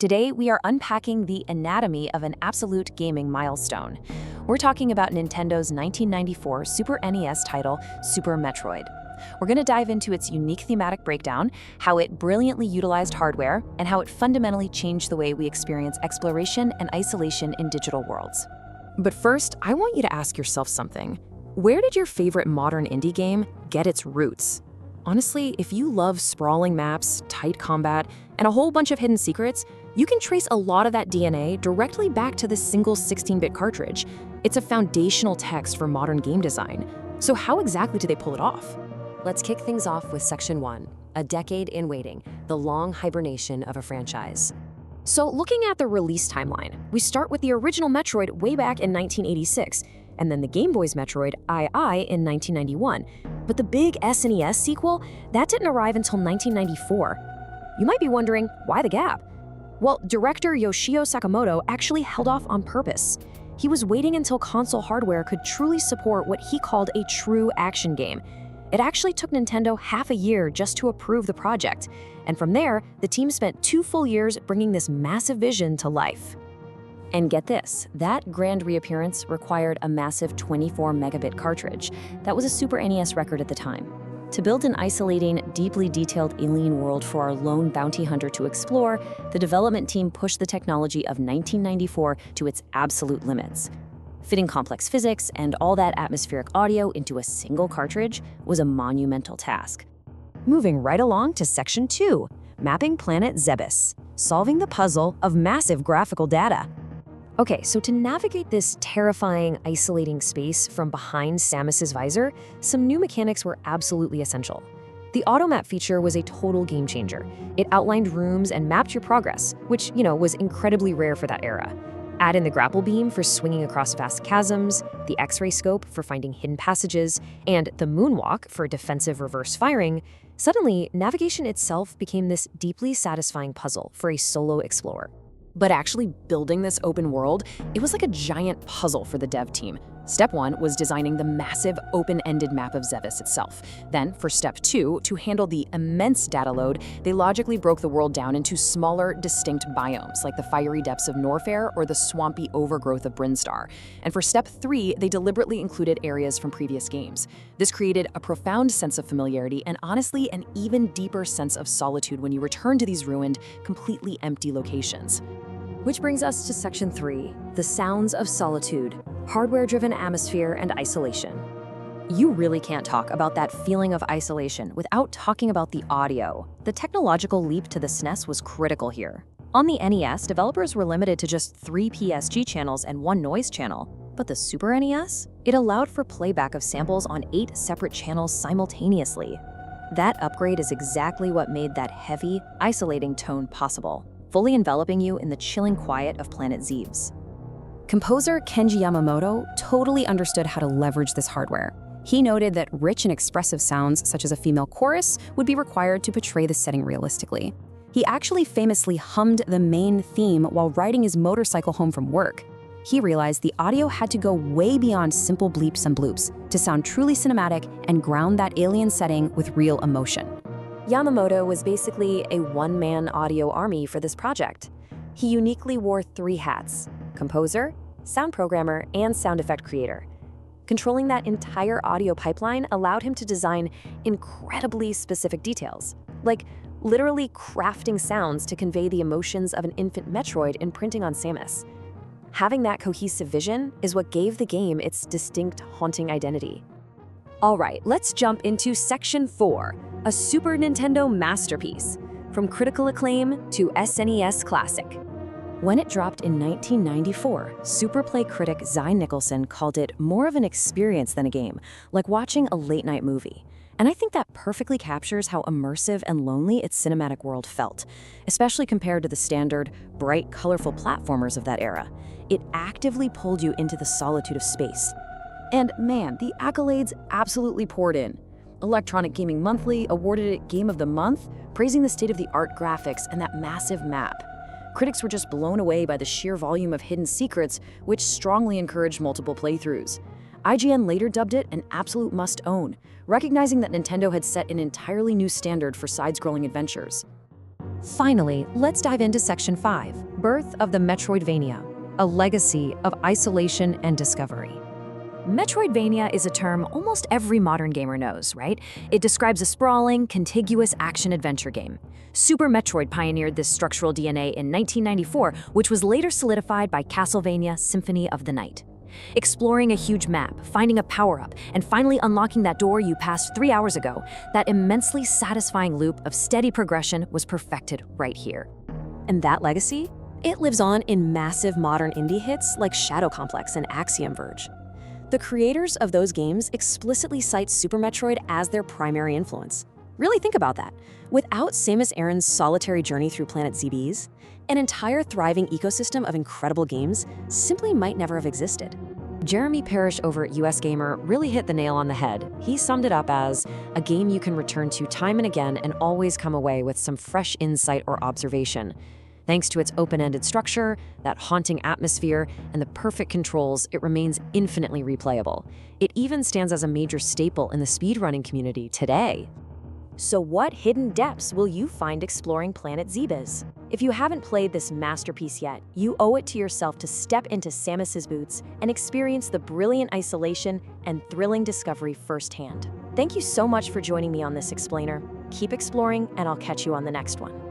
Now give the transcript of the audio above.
Today, we are unpacking the anatomy of an absolute gaming milestone. We're talking about Nintendo's 1994 Super NES title, Super Metroid. We're going to dive into its unique thematic breakdown, how it brilliantly utilized hardware, and how it fundamentally changed the way we experience exploration and isolation in digital worlds. But first, I want you to ask yourself something. Where did your favorite modern indie game get its roots? Honestly, if you love sprawling maps, tight combat, and a whole bunch of hidden secrets, you can trace a lot of that DNA directly back to this single 16-bit cartridge. It's a foundational text for modern game design. So how exactly do they pull it off? Let's kick things off with Section 1, a decade in waiting, the long hibernation of a franchise. So looking at the release timeline, we start with the original Metroid way back in 1986, and then the Game Boy's Metroid II in 1991. But the big SNES sequel, that didn't arrive until 1994. You might be wondering, why the gap? Well, director Yoshio Sakamoto actually held off on purpose. He was waiting until console hardware could truly support what he called a true action game. It actually took Nintendo half a year just to approve the project, and from there, the team spent 2 full years bringing this massive vision to life. And get this, that grand reappearance required a massive 24 megabit cartridge. That was a Super NES record at the time. To build an isolating, deeply detailed alien world for our lone bounty hunter to explore, the development team pushed the technology of 1994 to its absolute limits. Fitting complex physics and all that atmospheric audio into a single cartridge was a monumental task. Moving right along to Section 2, mapping Planet Zebes, solving the puzzle of massive graphical data. Okay, so to navigate this terrifying, isolating space from behind Samus's visor, some new mechanics were absolutely essential. The auto-map feature was a total game changer. It outlined rooms and mapped your progress, which, was incredibly rare for that era. Add in the grapple beam for swinging across vast chasms, the X-ray scope for finding hidden passages, and the moonwalk for defensive reverse firing. Suddenly, navigation itself became this deeply satisfying puzzle for a solo explorer. But actually building this open world, it was like a giant puzzle for the dev team. Step 1 was designing the massive open-ended map of Zebes itself. Then, for Step 2, to handle the immense data load, they logically broke the world down into smaller, distinct biomes, like the fiery depths of Norfair or the swampy overgrowth of Brinstar. And for Step 3, they deliberately included areas from previous games. This created a profound sense of familiarity and honestly an even deeper sense of solitude when you return to these ruined, completely empty locations. Which brings us to Section 3, the Sounds of Solitude, hardware-driven atmosphere and isolation. You really can't talk about that feeling of isolation without talking about the audio. The technological leap to the SNES was critical here. On the NES, developers were limited to just 3 PSG channels and 1 noise channel. But the Super NES? It allowed for playback of samples on 8 separate channels simultaneously. That upgrade is exactly what made that heavy, isolating tone possible, fully enveloping you in the chilling quiet of Planet Zebes. Composer Kenji Yamamoto totally understood how to leverage this hardware. He noted that rich and expressive sounds, such as a female chorus, would be required to portray the setting realistically. He actually famously hummed the main theme while riding his motorcycle home from work. He realized the audio had to go way beyond simple bleeps and bloops to sound truly cinematic and ground that alien setting with real emotion. Yamamoto was basically a one-man audio army for this project. He uniquely wore 3 hats: composer, sound programmer, and sound effect creator. Controlling that entire audio pipeline allowed him to design incredibly specific details, like literally crafting sounds to convey the emotions of an infant Metroid imprinting on Samus. Having that cohesive vision is what gave the game its distinct, haunting identity. All right, let's jump into Section 4, a Super Nintendo masterpiece, from critical acclaim to SNES classic. When it dropped in 1994, Superplay critic Zy Nicholson called it more of an experience than a game, like watching a late-night movie. And I think that perfectly captures how immersive and lonely its cinematic world felt, especially compared to the standard, bright, colorful platformers of that era. It actively pulled you into the solitude of space. And man, the accolades absolutely poured in. Electronic Gaming Monthly awarded it Game of the Month, praising the state-of-the-art graphics and that massive map. Critics were just blown away by the sheer volume of hidden secrets, which strongly encouraged multiple playthroughs. IGN later dubbed it an absolute must-own, recognizing that Nintendo had set an entirely new standard for side-scrolling adventures. Finally, let's dive into Section 5, Birth of the Metroidvania, a legacy of isolation and discovery. Metroidvania is a term almost every modern gamer knows, right? It describes a sprawling, contiguous action-adventure game. Super Metroid pioneered this structural DNA in 1994, which was later solidified by Castlevania Symphony of the Night. Exploring a huge map, finding a power-up, and finally unlocking that door you passed 3 hours ago, that immensely satisfying loop of steady progression was perfected right here. And that legacy? It lives on in massive modern indie hits like Shadow Complex and Axiom Verge. The creators of those games explicitly cite Super Metroid as their primary influence. Really think about that. Without Samus Aran's solitary journey through Planet Zebes, an entire thriving ecosystem of incredible games simply might never have existed. Jeremy Parrish over at US Gamer really hit the nail on the head. He summed it up as a game you can return to time and again and always come away with some fresh insight or observation. Thanks to its open-ended structure, that haunting atmosphere, and the perfect controls, it remains infinitely replayable. It even stands as a major staple in the speedrunning community today. So what hidden depths will you find exploring Planet Zebes? If you haven't played this masterpiece yet, you owe it to yourself to step into Samus's boots and experience the brilliant isolation and thrilling discovery firsthand. Thank you so much for joining me on this explainer. Keep exploring, and I'll catch you on the next one.